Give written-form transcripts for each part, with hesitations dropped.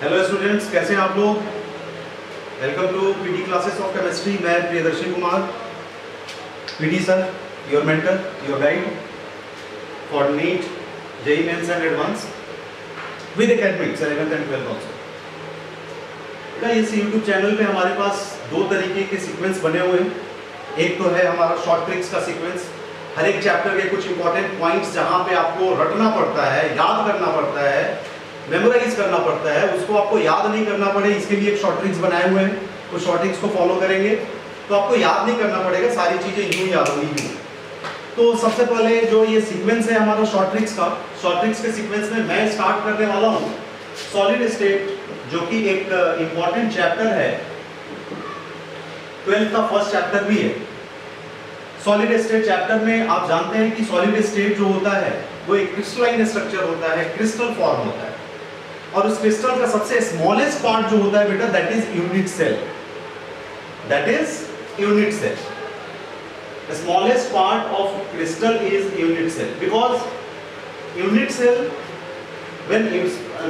Hello students, कैसे हैं आप लोग। Welcome to PT classes of chemistry. मैं Priyadarshi Kumar, PT sir, your mentor, your guide for NEET, JEE mains and advance with academics 11th and 12th also. इस YouTube channel पे हमारे पास दो तरीके के सीक्वेंस बने हुए हैं। एक तो है हमारा शॉर्ट ट्रिक्स का सीक्वेंस, हर एक चैप्टर के कुछ इंपॉर्टेंट पॉइंट्स जहाँ पे आपको रटना पड़ता है, याद करना पड़ता है, मेमोराइज करना पड़ता है, उसको आपको याद नहीं करना पड़े, इसके लिए एक शॉर्ट ट्रिक्स बनाए हुए हैं। तो शॉर्ट ट्रिक्स को फॉलो करेंगे तो आपको याद नहीं करना पड़ेगा, सारी चीजें यूं याद होंगी। तो सबसे पहले जो ये सीक्वेंस है हमारा शॉर्ट ट्रिक्स का, शॉर्ट ट्रिक्स के सीक्वेंस में मैं स्टार्ट करने वाला हूँ सॉलिड स्टेट, जो कि एक इंपॉर्टेंट चैप्टर है, 12th का फर्स्ट चैप्टर भी है। सॉलिड स्टेट चैप्टर में आप जानते हैं कि सॉलिड स्टेट जो होता है वो एक क्रिस्टलाइन स्ट्रक्चर होता है, क्रिस्टल फॉर्म होता है, और उस क्रिस्टल का सबसे स्मॉलेस्ट पार्ट जो होता है बेटा, that is unit cell. That is unit cell. The smallest part of crystal is unit cell, because unit cell, when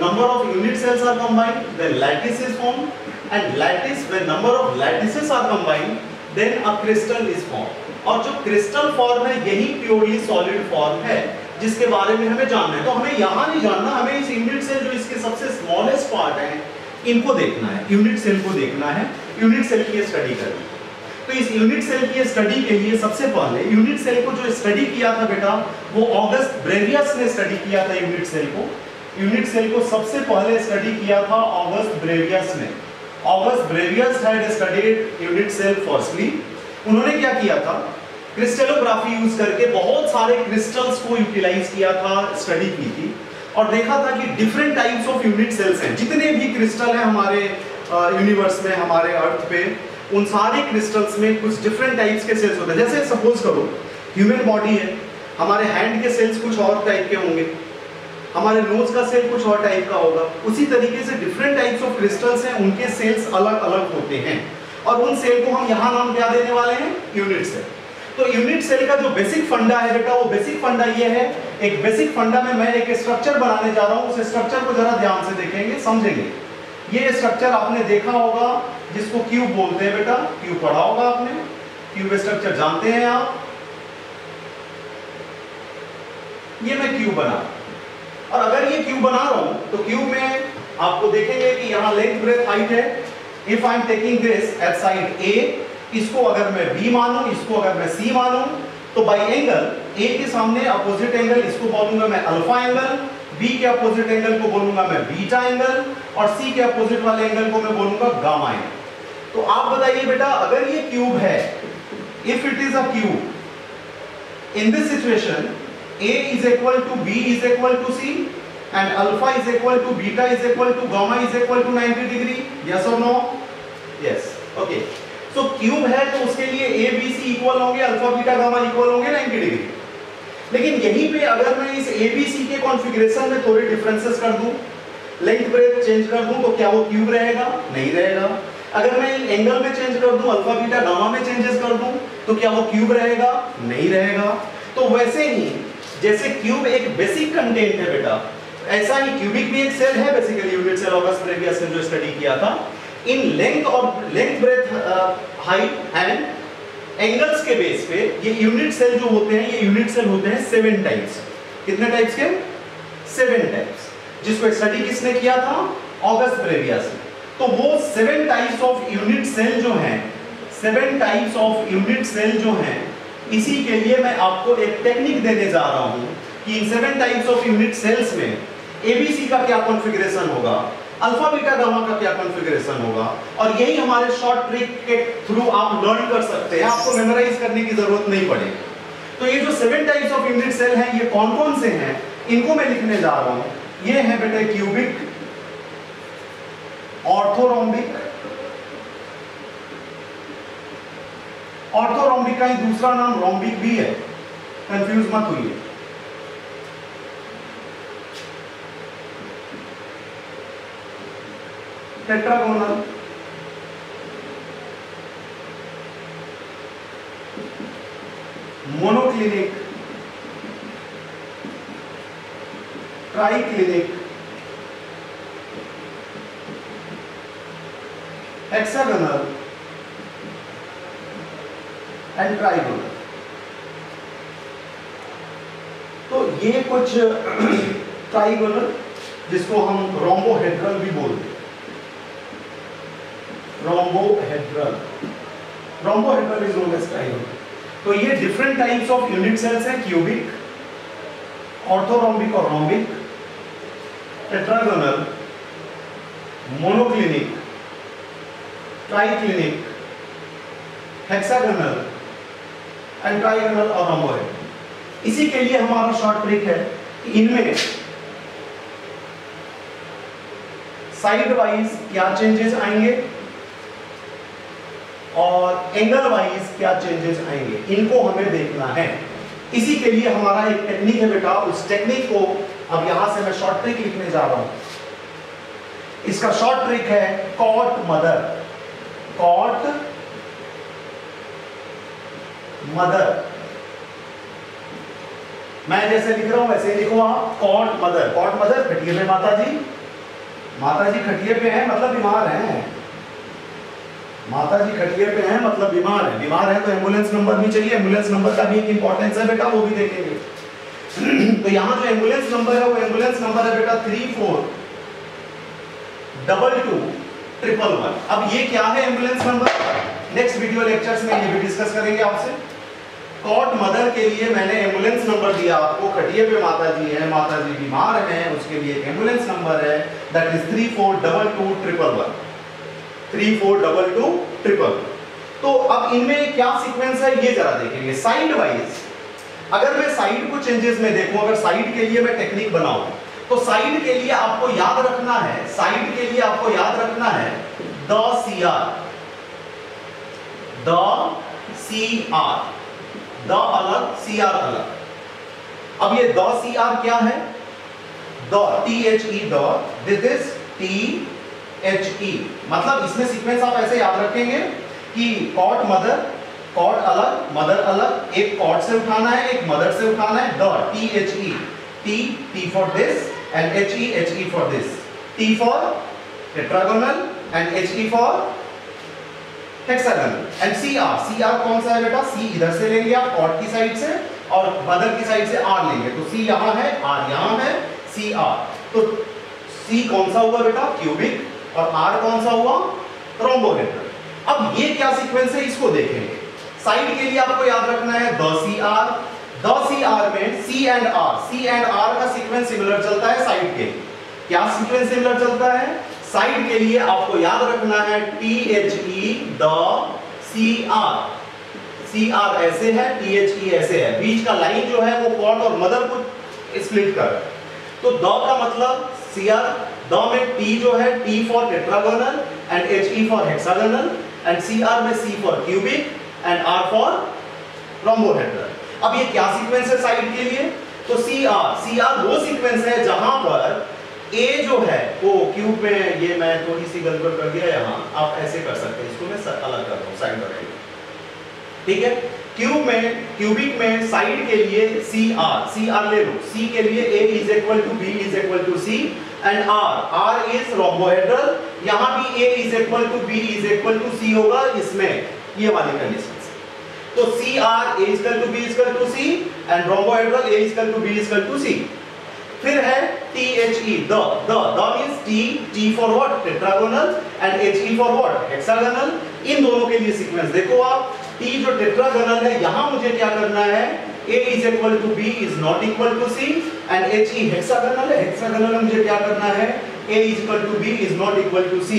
number of unit cells are combined, then lattice is formed, and lattice, when number of lattices are combined, then a crystal is formed. और जो crystal form है यही purely solid form है, जिसके बारे में हमें जानना है। तो हमें यहाँ नहीं जानना, हमें इस यूनिट सेल जो इसके सबसे स्मॉलेस्ट पार्ट है इनको देखना है, यूनिट सेल को देखना है, यूनिट सेल की स्टडी करनी है। तो इस यूनिट सेल की स्टडी के लिए सबसे पहले यूनिट सेल को जो स्टडी किया था बेटा, वो ऑगस्ट ब्रेवियस ने स्टडी किया था यूनिट सेल को। यूनिट सेल को सबसे पहले स्टडी किया था ऑगस्ट ब्रेवियस ने। Auguste Bravais had studied unit cell firstly. उन्होंने क्या किया था, क्रिस्टलोग्राफी यूज करके बहुत सारे क्रिस्टल्स को यूटिलाइज किया था, स्टडी की थी, और देखा था कि different types of unit cells हैं। जितने भी क्रिस्टल हैं हमारे यूनिवर्स में, हमारे अर्थ पे, उन सारे क्रिस्टल्स में कुछ डिफरेंट टाइप्स के सेल्स होते हैं। जैसे सपोज करो ह्यूमन बॉडी है, हमारे हैंड के सेल्स कुछ और टाइप के होंगे, हमारे नोज का सेल कुछ और टाइप का होगा। उसी तरीके से डिफरेंट टाइप्स ऑफ क्रिस्टल्स हैं, उनके सेल्स अलग अलग होते हैं, और उन सेल को हम यहाँ नाम क्या देने वाले हैं, यूनिट सेल। तो यूनिट सेल का जो बेसिक फंडा है बेटा, वो बेसिक फंडा ये है, एक बेसिक फंडा में मैं एक स्ट्रक्चर बनाने जा रहा हूँ। उस स्ट्रक्चर को जरा ध्यान से देखेंगे, समझेंगे। ये स्ट्रक्चर आपने देखा होगा, जिसको क्यूब बोलते हैं बेटा, क्यूब पढ़ा होगा आपने, क्यूब स्ट्रक्चर जानते हैं आप। ये मैं क्यूब बना, और अगर ये क्यूब बना रहा हूं तो क्यूब में आपको देखेंगे कि यहां लेंथ ब्रेथ हाइट है। If I am taking this at side A, इसको अगर मैं बी मानूं, इसको अगर मैं सी मानूं, तो बाई एंगल ए के सामने अपोजिट एंगल, इसको बोलूंगा मैं अल्फा एंगल, बी के अपोजिट एंगल को बोलूंगा मैं बीटा एंगल, और सी के अपोजिट वाले एंगल को मैं बोलूंगा गामा एंगल। तो आप बताइए बेटा, अगर ये क्यूब है, if it is a cube, in this situation A is equal to B is equal to C, and alpha is equal to beta is equal to gamma is equal to 90 degree. Yes or no? Yes. Okay. So cube है तो उसके लिए A B C equal होंगे, alpha beta gamma equal होंगे 90 degree. लेकिन यहीं पे अगर मैं इस A B C के कॉन्फ़िगरेशन में थोड़े डिफरेंसेस कर दूं, लेंथ ब्रेथ चेंज कर दूं, तो क्या वो क्यूब रहेगा? नहीं रहेगा। अगर मैं एंगल में चेंज कर दूं, अल्फा बीटा गामा में चेंजेस कर दूं, तो क्या वो क्यूब रहेगा? नहीं रहेगा। तो वैसे ही जैसे क्यूब एक बेसिक कंटेंट है बेटा, ऐसा ही क्यूबिक भी एक सेल है, basically unit cell August Bravais ने जो स्टडी किया था। इन लेंथ और length breadth height and angles के बेस पे ये यूनिट सेल जो होते हैं, ये यूनिट सेल होते हैं 7 टाइप्स। कितने टाइप्स के? 7 टाइप्स, जिसको स्टडी किसने किया था? ऑगस्ट ब्रेवियस ने। तो वो 7 टाइप्स ऑफ यूनिट सेल जो हैं, 7 टाइप्स ऑफ यूनिट सेल जो हैं, इसी के लिए मैं आपको एक टेक्निक देने जा रहा हूं कि इन 7 टाइप्स ऑफ यूनिट सेल्स में एबीसी का क्या कॉन्फ़िगरेशन होगा, अल्फा बीटा गामा का क्या कॉन्फ़िगरेशन होगा, और यही हमारे शॉर्ट ट्रिक के थ्रू आप लर्न कर सकते हैं, आपको मेमोराइज करने की जरूरत नहीं पड़ेगी। तो ये जो 7 टाइप्स ऑफ यूनिट सेल हैं, ये कौन कौन से हैं, इनको मैं लिखने जा रहा हूं। ये है बेटे क्यूबिक, ऑर्थोरोम्बिक, ऑर्थोरोम्बिक का ही दूसरा नाम रोम्बिक भी है, कंफ्यूज मत होइए। Tetragonal, monoclinic, triclinic, hexagonal and trigonal. तो ये कुछ ट्राइगोनल जिसको हम रोम्बोहेड्रल भी बोलते हैं, rhombohedral, rhombohedral is known as trigonal. तो ये different types of unit cells हैं, क्यूबिक, ऑर्थोरोम्बिक और rhombic, tetragonal, monoclinic, triclinic, hexagonal and trigonal और रोम्बोहेड्रल। इसी के लिए हमारा शॉर्ट ट्रिक है कि इनमें साइड वाइज क्या चेंजेस आएंगे और एंगल वाइज क्या चेंजेस आएंगे, इनको हमें देखना है। इसी के लिए हमारा एक टेक्निक है बेटा, उस टेक्निक को अब यहां से मैं शॉर्ट ट्रिक लिखने जा रहा हूं। इसका शॉर्ट ट्रिक है कॉट मदर, कॉट मदर। मैं जैसे लिख रहा हूं वैसे लिखो आप, कॉट मदर। कॉट मदर, खटिए पे माता जी, माता जी खटिए पे हैं मतलब बीमार हैं, माता जी खटिए पे हैं मतलब बीमार है, बीमार है तो एम्बुलेंस नंबर भी चाहिए। एम्बुलेंस नंबर का भी एक इंपॉर्टेंस है बेटा, वो भी देखेंगे। तो यहाँ जो एम्बुलेंस नंबर है वो एम्बुलेंस नंबर है बेटा 34221111। अब ये क्या है ambulance number, next video lectures में ये भी डिस्कस करेंगे आपसे। कॉट मदर के लिए मैंने एम्बुलेंस नंबर दिया आपको, खटिए पे माता जी है, माता जी बीमार हैं, उसके लिए एक एम्बुलेंस नंबर है, दैट इज 34221111, 342211। तो अब इनमें क्या सीक्वेंस है ये जरा देखेंगे। साइड वाइज अगर मैं साइड को चेंजेस में देखूं, अगर साइड के लिए मैं टेक्निक बनाऊं, तो साइड के लिए आपको याद रखना है, साइड के लिए आपको याद रखना है द सी आर, द अलग सी आर अलग। अब ये द सी आर क्या है, the THE, the, this is THE, मतलब इसमें सीक्वेंस आप ऐसे याद रखेंगे कि कॉट मदर, कॉट अलग मदर अलग, एक कॉट से उठाना है एक मदर से उठाना है। The THE, T for this and HE for this, T for tetragonal and HE for hexagonal and CR कौन सा है बेटा, C इधर से लेंगे आप कॉट की साइड से और मदर की साइड से R लेंगे, तो C यहां है R यहां है, CR। तो C कौन सा हुआ बेटा, क्यूबिक, और R कौन सा हुआ, रोम्बोहेड्रल। अब ये क्या सीक्वेंस है इसको देखेंगे। साइड के लिए आपको याद रखना है द CR में C एंड R का सीक्वेंस सिमिलर चलता है साइड के। क्या सीक्वेंस सिमिलर चलता है, साइड के लिए आपको याद रखना है THE, द CR ऐसे है, THE ऐसे है, बीच का लाइन जो है वो कॉट और मदर को स्प्लिट कर। तो द का मतलब CR, द में T जो है T for tetragonal and HE for hexagonal and CR में C for cubic and R for rhombohedral. अब ये क्या सीक्वेंस है साइड के लिए, तो CR वो सीक्वेंस है जहां पर A जो है वो क्यूब में, ये मैं थोड़ी सी गड़बड़ कर दिया यहाँ, आप ऐसे कर सकते हैं, इसको मैं अलग कर रहा हूँ साइड बाय साइड, ठीक है। क्यूब में, क्यूबिक में साइड के लिए CR ले लो, C के लिए A is equal to B is equal to C and R is rhombohedral, यहाँ भी A is equal to B is equal to C होगा इसमें, ये वाली कंडीशन से। तो CR A is equal to B is equal to C and rhombohedral A is equal to B is equal to C। फिर है THE, the means T for what, tetragonal and HE for what, hexagonal. इन दोनों के लिए sequence देखो आप, T जो tetragonal है यहां मुझे क्या करना है, A is equal to B is not equal to C and HE hexagonal है, हेक्सागोनल में मुझे क्या करना है, A is equal to B is not equal to C।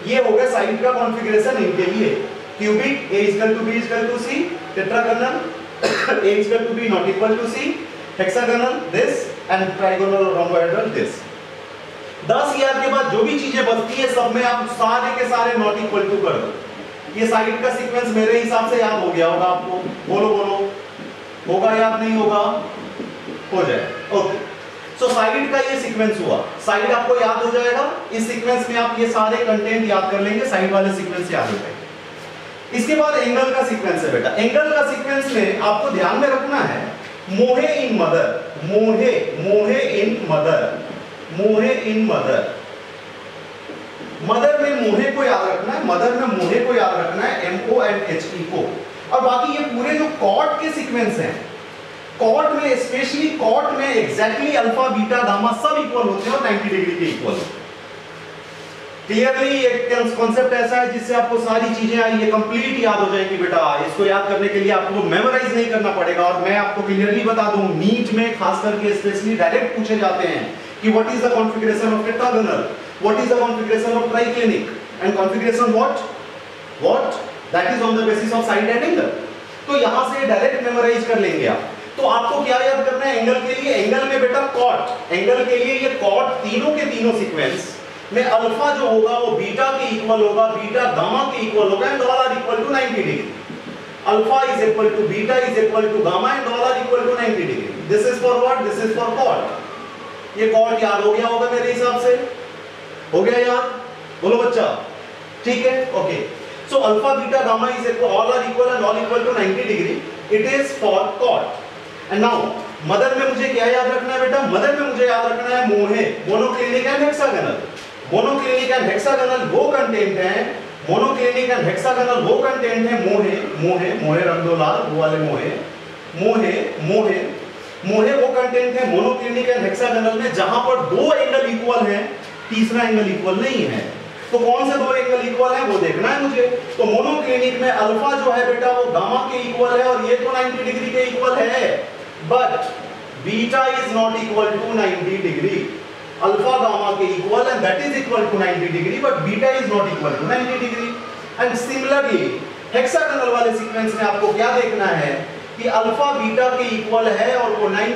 ये हो गया साइड का कॉन्फ़िगरेशन इनके लिए, cubic A is equal to B is equal to C, tetragonal A is equal to B not equal to C, hexagonal this and trigonal और rhombohedral this. 10 CR के बाद जो भी चीजें बचती है सब में आप सारे के सारे नॉट इक्वल टू कर दो। ये साइड का सीक्वेंस मेरे हिसाब से याद हो गया होगा आपको, बोलो होगा याद नहीं होगा, हो जाए, ओके। सो साइड का ये सीक्वेंस हुआ, साइड आपको याद हो जाएगा, इस सीक्वेंस में आप ये सारे कंटेंट याद कर लेंगे, साइड वाले सीक्वेंस याद हो जाएंगे। इसके बाद एंगल का सीक्वेंस है बेटा, एंगल का सीक्वेंस में आपको ध्यान में रखना है मोहे इन मदर, मोहे इन मदर, मदर में मोहे को याद रखना है, मदर में मोहे को याद रखना है, MO एंड HE को। और बाकी ये पूरे जो कॉर्ड के सीक्वेंस हैं, कॉर्ड में स्पेशली कॉर्ड में एग्जैक्टली अल्फा बीटा गामा सब इक्वल होते हैं और 90 डिग्री के इक्वल होते हैं। क्लियरली एक कॉन्सेप्ट ऐसा है जिससे आपको सारी चीजें ये कंप्लीट याद हो जाएंगी बेटा। इसको याद करने के लिए आपको मेमोराइज नहीं करना पड़ेगा। और मैं आपको क्लियरली बता दूं, नीट में खास करके स्पेशली डायरेक्ट पूछे जाते हैं कि what is the configuration of tetragonal, what is the configuration of triclinic, and configuration what that is on the basis of side and angle. तो यहां से डायरेक्ट मेमोराइज कर लेंगे आप। तो आपको क्या याद करना है एंगल के लिए? एंगल में बेटा कॉट, एंगल के लिए ये कॉट तीनों के तीनों सीक्वेंस में अल्फा जो होगा वो बीटा के इक्वल होगा, बीटा गामा के इक्वल होगा, and all are equal to 90 degree. Alpha is equal to beta is equal to gamma and all are equal to 90 degree. This is for what? This is for cot. ये cot याद हो गया होगा मेरे हिसाब से, हो गया याद? बोलो बच्चा, ठीक है, okay. So alpha beta gamma is equal, all are equal and all equal to 90 degree. It is for cot. And now mother में मुझे क्या याद रखना है बेटा? मदर में मुझे याद रखना है मोहे, monoclinic and hexagonal. Monoclinic and hexagonal वो कंटेंट है, मोनोक्लिनिक एंड हेक्सागोनल वो कंटेंट है मोहे, मोहे, मोहे रंग दो लाल, वो वाले मोहे, मोहे, मोहे, मोहे वो कंटेंट है मोनोक्लिनिक एंड हेक्सागोनल में जहां पर दो एंगल इक्वल हैं, तीसरा एंगल इक्वल नहीं है। तो कौन से दो एंगल इक्वल है वो देखना है मुझे। तो मोनोक्लिनिक में अल्फा जो है बेटा वो गामा के इक्वल है और ये तो 90 डिग्री के इक्वल है, but beta is not equal to 90 degree. Alpha gamma के equal and that is equal to 90 degree, but beta is not equal to 90 degree. And similarly hexagonal वाले सीक्वेंस में आपको क्या देखना है कि अल्फा बीटा के इक्वल है और वो 90